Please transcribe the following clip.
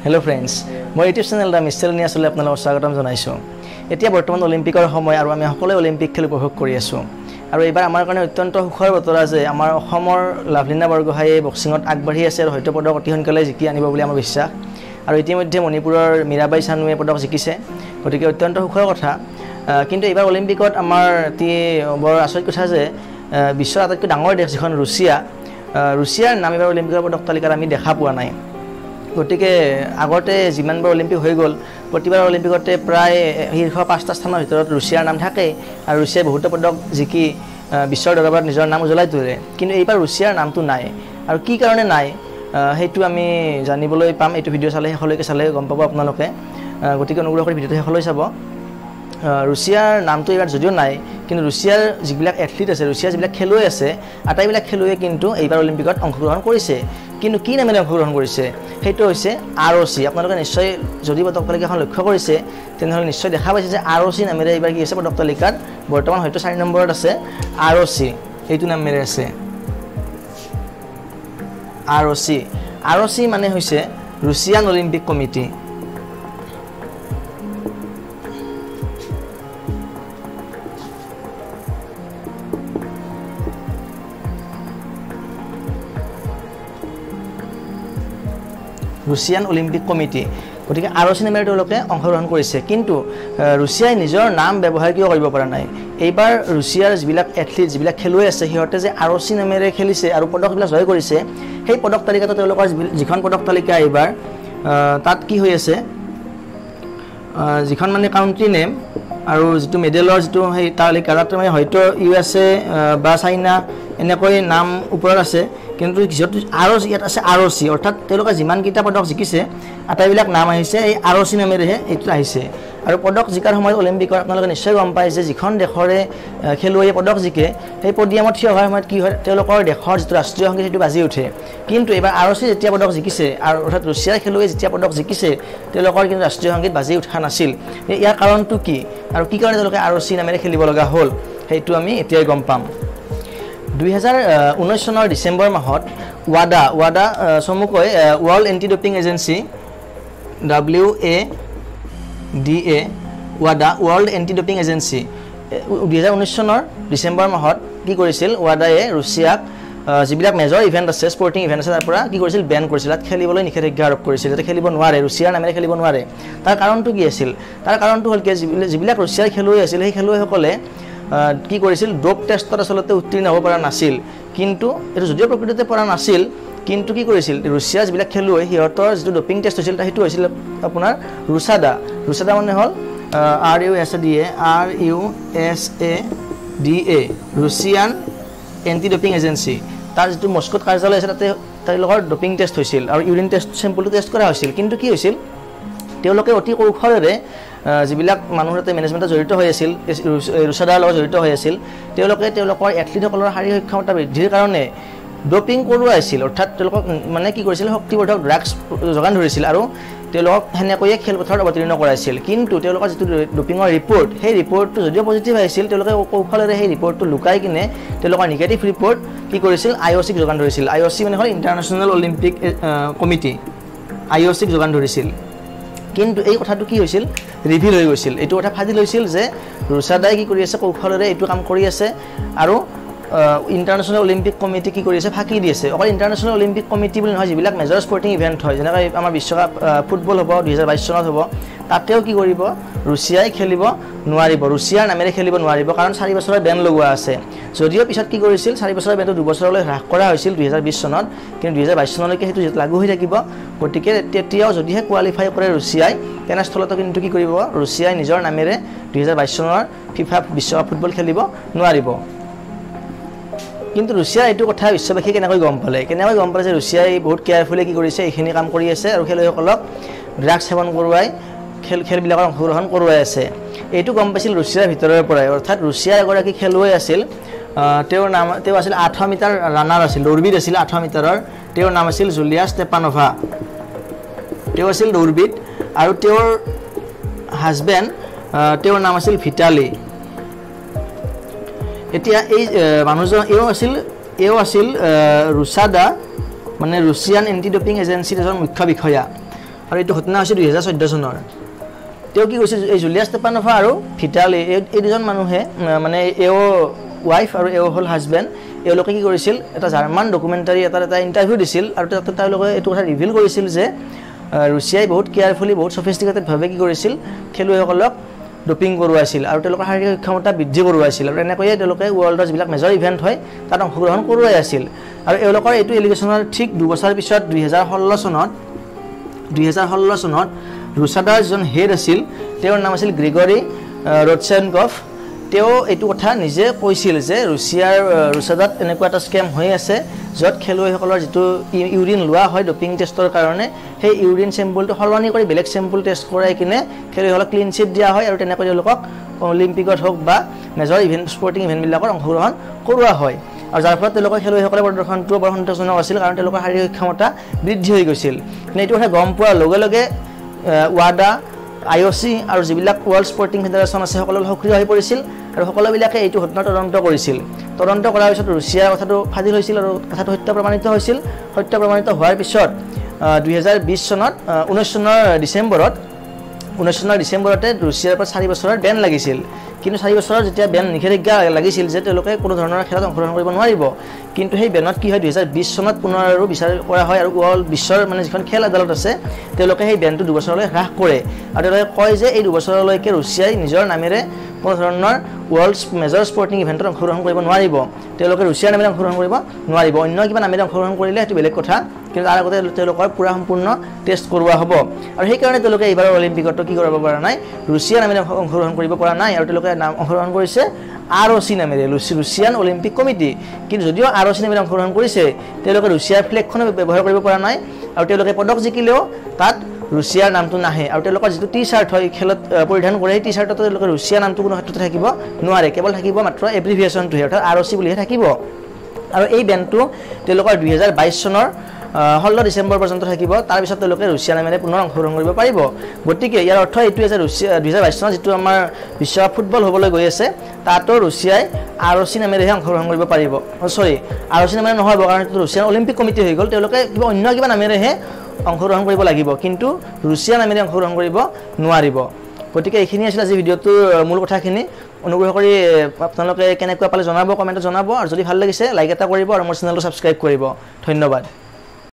Hello friends, মই YouTube channel দা মিষ্টেল নিয়াছলৈ আপোনালোকক স্বাগতম জনাইছো। এতিয়া বৰ্তমান অলিম্পিকৰ সময় আৰু আমি সকলোৱে অলিম্পিক খেল উপভোগ কৰি আছো। আৰু এইবাৰ আমাৰ কাৰণে অত্যন্ত সুখৰ বতৰা যে আমাৰ অসমৰ লাভলিনা বৰগোহাঁয়ে বক্সিঙত আগবাঢ়ি আছে আৰু হয়তো পদক অতি সোনকালে জিকি আনিব বুলি আমাৰ বিশ্বাস। আৰু ইতিমধ্যে মণিপুৰৰ মীৰাবাই চানুৱে পদক জিকিছে, গতিকে অত্যন্ত সুখৰ কথা। কিন্তু এইবাৰ অলিম্পিকত আমাৰ এটি বৰ আচৰিত কথা যে বিশ্বৰ আটাইতকৈ ডাঙৰ দেশ যিখন ৰুছিয়াৰ নাম এইবাৰ অলিম্পিকৰ পদক তালিকাত আমি দেখা পোৱা নাই। গতিকে আগতে যিমানবাৰ অলিম্পিক হৈ গ'ল প্ৰতিবাৰ অলিম্পিকতে প্ৰায় শীৰ্ষ 5টা স্থানৰ ভিতৰত ৰুছিয়াৰ নাম থাকে আৰু ৰুছিয়াই বহুতো পদক জিকি বিশ্বৰ দৰবাৰত নিজৰ নাম উজ্বলাই তোলে। কিন্তু এইবাৰ ৰুছিয়াৰ নামটো নাই আৰু কি কাৰণে নাই সেইটো আমি জানিবলৈ পাম। এইটো ভিডিঅ' শেষলৈকে চালে গম পাব আপোনালোকে। গতিকে অনুগ্ৰহ কৰি ভিডিঅ'টো শেষলৈ চাব। ৰুছিয়াৰ নামটো এইবাৰ যদিও নাই, কিন্তু ৰুছিয়াৰ যিবিলাক এথলিট আছে, ৰুছিয়াৰ যিবিলাক খেলুৱৈ আছে, আটাইবিলাক খেলুৱৈয়ে কিন্তু এইবাৰ অলিম্পিকত অংশগ্ৰহণ কৰিছে। কিন্তু কি নামেৰে অংশগ্ৰহণ কৰিছে সেইটো হৈছে ROC। আপোনালোকে নিশ্চয় যদি পদক তালিকাখন লক্ষ্য কৰিছে তেনেহ'লে নিশ্চয় দেখা পাইছে যে ROC নামেৰে এইবাৰ কি আছে পদক তালিকাত বৰ্তমান হয়তো 4 নম্বৰত আছে। ROC এইটো নামেৰে আছে ROC মানে হৈছে Russian Olympic committee. Russian Olympic committee, গতিকে ROC নামেৰে তেওঁলোকে অংশগ্ৰহণ কৰিছে। কিন্তু ৰুছিয়াই নিজৰ নাম ব্যৱহাৰ কিয় কৰিব পৰা নাই? এইবাৰ ৰুছিয়াৰ যিবিলাক এথলিট, যিবিলাক খেলুৱৈ আছে, সিহঁতে যে ROC নামেৰে খেলিছে আৰু পদকবিলাক জয় কৰিছে, সেই পদক তালিকাটো তেওঁলোকৰ যিখন পদক তালিকা এইবাৰ তাত কি হৈ আছে, যিখন মানে কাউণ্ট্ৰি নেম আৰু যিটো মেডেলৰ যিটো সেই তালিকা তাত মানে হয়তো USA বা চাইনা এনেকৈ নাম ওপৰত আছে। কিন্তু যিহেতু ইয়াত আছে ROC, অৰ্থাৎ তেওঁলোকে যিমানকেইটা পদক জিকিছে আটাইবিলাক নাম আহিছে এই ROC নামেৰেহে এইটো আহিছে। আৰু পদক জিকাৰ সময়ত অলিম্পিকৰ আপোনালোকে নিশ্চয় গম পায় যে যিখন দেশৰে খেলুৱৈয়ে পদক জিকে সেই পডিয়ামত থিয় হোৱাৰ সময়ত কি হয়, তেওঁলোকৰ দেশৰ যিটো ৰাষ্ট্ৰীয় সংগীত সেইটো বাজি উঠে। কিন্তু এইবাৰ ROC যেতিয়া পদক জিকিছে আৰু অৰ্থাৎ ৰুছিয়াৰ খেলুৱৈয়ে যেতিয়া পদক জিকিছে তেওঁলোকৰ কিন্তু ৰাষ্ট্ৰীয় সংগীত বাজি উঠা নাছিল। ইয়াৰ কাৰণটো কি আৰু কি কাৰণে তেওঁলোকে ROC নামেৰে খেলিব লগা হ'ল সেইটো আমি এতিয়াই গম পাম। 2019 চনৰ ডিচেম্বৰ মাহত WADA চমুকৈ world anti doping agency WADA world anti doping agency 2019 চনৰ ডিচেম্বৰ মাহত কি কৰিছিল, WADAয়ে ৰুছিয়াক যিবিলাক মেজৰ ইভেণ্ট আছে, স্পৰ্টিং ইভেণ্ট আছে, তাৰ পৰা কি কৰিছিল, বেন কৰিছিল, তাত খেলিবলৈ নিষেধাজ্ঞা আৰোপ কৰিছিল, যাতে খেলিব নোৱাৰে, ৰুছিয়াৰ নামেৰে খেলিব নোৱাৰে। তাৰ কাৰণটো কি আছিল? তাৰ কাৰণটো হ'ল কি, যিবিলাক ৰুছিয়াৰ খেলুৱৈ আছিল সেই খেলুৱৈসকলে কি কৰিছিল, ড'প টেষ্টত আচলতে উত্তীৰ্ণ হ'ব পৰা নাছিল। কিন্তু এইটো যদিও প্ৰকৃততে পৰা নাছিল, কিন্তু কি কৰিছিল, ৰুছিয়াৰ যিবিলাক খেলুৱৈ সিহঁতৰ যিটো ডপিং টেষ্ট হৈছিল সেইটো হৈছিল আপোনাৰ ৰুছাডা মানে হ'ল RUSADA Russian anti doping agency. তাৰ যিটো মস্কোত কাৰ্যালয় আছে তাতে তেওঁলোকৰ ডপিং টেষ্ট হৈছিল আৰু ইউৰিন টেষ্ট চেম্পলটো টেষ্ট কৰা হৈছিল। কিন্তু কি হৈছিল, তেওঁলোকে অতি কৌশলেৰে যিবিলাক মানুহ তাতে মেনেজমেণ্টত জড়িত হৈ আছিল, ৰুছাডাৰ লগত জড়িত হৈ আছিল, তেওঁলোকে তেওঁলোকৰ এথলিটসকলৰ শাৰীৰিক সক্ষমতা বৃদ্ধিৰ কাৰণে ডপিং কৰোৱাইছিল। অৰ্থাৎ তেওঁলোকক মানে কি কৰিছিল, শক্তিবৰ্ধক ড্ৰাগছ যোগান ধৰিছিল আৰু তেওঁলোকক সেনেকৈয়ে খেলপথাৰত অৱতীৰ্ণ কৰাইছিল। কিন্তু তেওঁলোকৰ যিটো ডপিঙৰ ৰিপৰ্ট, সেই ৰিপৰ্টটো যদিও পজিটিভ আহিছিল, তেওঁলোকে কৌশলেৰে সেই ৰিপৰ্টটো লুকাই কিনে তেওঁলোকৰ নিগেটিভ ৰিপৰ্ট কি কৰিছিল, IOCক যোগান ধৰিছিল। IOC মানে হ'ল ইণ্টাৰনেশ্যনেল অলিম্পিক কমিটি, IOCক যোগান ধৰিছিল। কিন্তু এই কথাটো কি হৈছিল, ৰিভিল হৈ গৈছিল, এইটো কথা ফাদিল হৈছিল যে ৰুছাডাই কি কৰি আছে, কৌশলেৰে এইটো কাম কৰি আছে আৰু ইণ্টাৰনেশ্যনেল অলিম্পিক কমিটি কি কৰি আছে, ফাঁকি দি আছে। অকল ইণ্টাৰনেশ্যনেল অলিম্পিক কমিটি বুলি নহয়, যিবিলাক মেজৰ স্পৰ্টিং ইভেণ্ট হয়, যেনেকৈ আমাৰ বিশ্বকাপ ফুটবল হ'ব 2022 চনত হ'ব, তাতেও কি কৰিব, ৰুছিয়াই খেলিব নোৱাৰিব, ৰুছিয়াৰ নামেৰে খেলিব নোৱাৰিব, কাৰণ 4 বছৰৰ বেন লগোৱা আছে। যদিও পিছত কি কৰিছিল, 4 বছৰৰ বেনটো 2 বছৰলৈ হ্ৰাস কৰা হৈছিল 2020 চনত, কিন্তু 2022 চনলৈকে সেইটো লাগু হৈ থাকিব। গতিকে তেতিয়াও যদিহে কোৱালিফাই কৰে ৰুছিয়াই, তেনেস্থলতো কিন্তু কি কৰিব, ৰুছিয়াই নিজৰ নামেৰে 2022 চনৰ ফিফা বিশ্বকাপ ফুটবল খেলিব নোৱাৰিব। কিন্তু ৰুছিয়াৰ এইটো কথা বিশ্ববাসীয়ে কেনেকৈ গম পালে যে ৰুছিয়াই বহুত কেয়াৰফুলি কি কৰিছে, এইখিনি কাম কৰি আছে আৰু খেলুৱৈসকলক ড্ৰাগছ সেৱন কৰোৱাই খেলবিলাকৰ অংশগ্ৰহণ কৰোৱাই আছে। এইটো গম পাইছিল ৰুছিয়াৰ ভিতৰৰ পৰাই। অৰ্থাৎ ৰুছিয়াৰ এগৰাকী খেলুৱৈ আছিল, তেওঁ আছিল 800 মিটাৰ ৰানাৰ আছিল, দৌৰবিদ আছিল 800 মিটাৰৰ। তেওঁৰ নাম আছিল জুলিয়া ষ্টেপানোভা। তেওঁ আছিল দৌৰবিদ আৰু তেওঁৰ হাজবেণ্ড, তেওঁৰ নাম আছিল ভিটালি। এতিয়া এই মানুহজন এও আছিল ৰুছাডা মানে ৰুছিয়ান এণ্টি ডপিং এজেঞ্চিৰ এজন মুখ্য বিষয়া। আৰু এইটো ঘটনা হৈছে 2014 চনৰ তেওঁ কি কৈছিল এই জুলিয়া ষ্টেপানোভা আৰু ভিটালি এই দুজন মানুহে মানে এও ওয়াইফ আৰু এও হল হাজবেণ্ড এওঁলোকে কি কৰিছিল এটা জাৰ্মান ডকুমেণ্টাৰী এটা ইণ্টাৰভিউ দিছিল আৰু তাতে তেওঁলোকে এইটো কথা ৰিভিল কৰিছিল যে ৰুছিয়াই বহুত কেয়াৰফুলি বহুত সফিষ্টিকেটেড ভাৱে কি কৰিছিল খেলুৱৈসকলক ডপিং কৰোৱাইছিল আৰু তেওঁলোকৰ শাৰীৰিক ক্ষমতা বৃদ্ধি কৰোৱাইছিল আৰু এনেকৈয়ে তেওঁলোকে ৱৰ্ল্ডৰ যিবিলাক মেজৰ ইভেন্ট হয় তাত অংশগ্ৰহণ কৰোৱাই আছিল আৰু এওঁলোকৰ এইটো এলিগেশ্যনৰ ঠিক 2 বছৰ পিছত 2016 চনত ৰুছাদাৰ যিজন হেড আছিল তেওঁৰ নাম আছিল গ্ৰিগৰি ৰডচেনকভ তেওঁ এইটো কথা নিজে কৈছিল যে ৰুছিয়াত এনেকুৱা এটা স্কেম হৈ আছে য'ত খেলুৱৈসকলৰ যিটো ইউৰিন লোৱা হয় ডপিং টেষ্টৰ কাৰণে সেই ইউৰিন চেম্পলটো সলনি কৰি বেলেগ চেম্পল টেষ্ট কৰাই কিনে খেলুৱৈসকলক ক্লিন চিট দিয়া হয় আৰু তেনেকৈ তেওঁলোকক অলিম্পিকত হওক বা মেজৰ ইভেন্ট স্পৰ্টিং ইভেন্টবিলাকৰ অংশগ্ৰহণ কৰোৱা হয় আৰু যাৰ ফলত তেওঁলোকৰ খেলুৱৈসকলৰ প্ৰদৰ্শনটো বৰ সন্তোষজনক আছিল কাৰণ তেওঁলোকৰ শাৰীৰিক ক্ষমতা বৃদ্ধি হৈ গৈছিল কিন্তু এইটো কথা গম পোৱাৰ লগে লগে ৱাডা IOC আৰু যিবিলাক ৱৰ্ল্ড স্পৰ্টিং ফেডাৰেশ্যন আছে সকলো সক্ৰিয় হৈ পৰিছিল আৰু সকলোবিলাকে এইটো ঘটনা তদন্ত কৰিছিল তদন্ত কৰাৰ পিছত ৰুছিয়াৰ কথাটো ফাদিল হৈছিল আৰু কথাটো সত্য প্ৰমাণিত হৈছিল সত্য প্ৰমাণিত হোৱাৰ পিছত 2020 চনত 19 চনৰ ডিসেম্বৰতে ৰুছিয়াৰ পৰা 4 বছৰৰ বেন লাগিছিল কিন্তু 4 বছৰৰ যেতিয়া বেন নিষেধাজ্ঞা লাগিছিল যে তেওঁলোকে কোনো ধৰণৰ খেলত অংশগ্ৰহণ কৰিব নোৱাৰিব কিন্তু সেই বেনত কি হয় 2020 চনত পুনৰ আৰু বিচাৰ কৰা হয় আৰু ৱৰ্ল্ড বিশ্বৰ মানে যিখন খেল আদালত আছে তেওঁলোকে সেই বেনটো 2 বছৰলৈ হ্ৰাস কৰে আৰু তেওঁলোকে কয় যে এই 2 বছৰলৈকে ৰুছিয়াই নিজৰ নামেৰে কোনো ধৰণৰ ৱৰ্ল্ড মেজৰ স্পৰ্টিং ইভেন্টত অংশগ্ৰহণ কৰিব নোৱাৰিব তেওঁলোকে ৰুছিয়াৰ নামেৰে অংশগ্ৰহণ কৰিব নোৱাৰিব অন্য কিবা নামেৰে অংশগ্ৰহণ কৰিলে সেইটো বেলেগ কথা কিন্তু তাৰ আগতে তেওঁলোকৰ পুৰা সম্পূৰ্ণ টেষ্ট কৰোৱা হ'ব আৰু সেই কাৰণে তেওঁলোকে এইবাৰ অলিম্পিকত কি কৰিব পৰা নাই ৰুছিয়াৰ নামেৰে অংশগ্ৰহণ কৰিব পৰা নাই আৰু তেওঁলোকে নাম অংশগ্ৰহণ কৰিছে ROC নামেৰে ৰুছিয়ান অলিম্পিক কমিটি কিন্তু যদিও ROC নামেৰে অংশগ্ৰহণ কৰিছে তেওঁলোকে ৰুছিয়াৰ ফ্লেগখন ব্যৱহাৰ কৰিব পৰা নাই আৰু তেওঁলোকে পদক জিকিলেও তাত ৰুছিয়াৰ নামটো নাহে আৰু তেওঁলোকৰ যিটো টি-শাৰ্ট হয় খেলত পৰিধান কৰে এই টি-শাৰ্টত তেওঁলোকৰ ৰুছিয়াৰ নামটো কোনো ক্ষেত্ৰতে থাকিব নোৱাৰে কেৱল থাকিব মাত্ৰ এব্ৰিভিয়েশ্যনটোহে অৰ্থাৎ ROC বুলিহে থাকিব আৰু এই বেনটো তেওঁলোকৰ 2022 চনৰ 16 ডিসেম্বৰ পৰ্যন্ত থাকিব তাৰ পিছত তেওঁলোকে ৰুছিয়া নামেৰে পুনৰ অংশগ্ৰহণ কৰিব পাৰিব গতিকে ইয়াৰ অৰ্থ এইটো যে ৰুছিয়া 2022 চনত যেটো আমাৰ বিশ্বকাপ ফুটবল হ'বলৈ গৈ আছে তাতো ৰুছিয়াই ROC নামেৰে অংশগ্ৰহণ কৰিব পাৰিব ROC নামেৰে নহব কাৰণ ৰুছিয়ান অলিম্পিক কমিটি হৈ গ'ল তেওঁলোকে কিবা অন্য কিবা নামেৰেহে অংশগ্ৰহণ কৰিব লাগিব কিন্তু ৰুছিয়া নামেৰে অংশগ্ৰহণ কৰিব নোৱাৰিব গতিকে এইখিনি আছিল আজি ভিডিওটোৰ মূল কথাখিনি অনুগ্ৰহ কৰি আপোনালোকে কেনেকুৱা পালে জনাব কমেন্টত জনাব আৰু যদি ভাল লাগিছে লাইক এটা কৰিব আৰু মোৰ চেনেলটো সাবস্ক্ৰাইব কৰিব ধন্যবাদ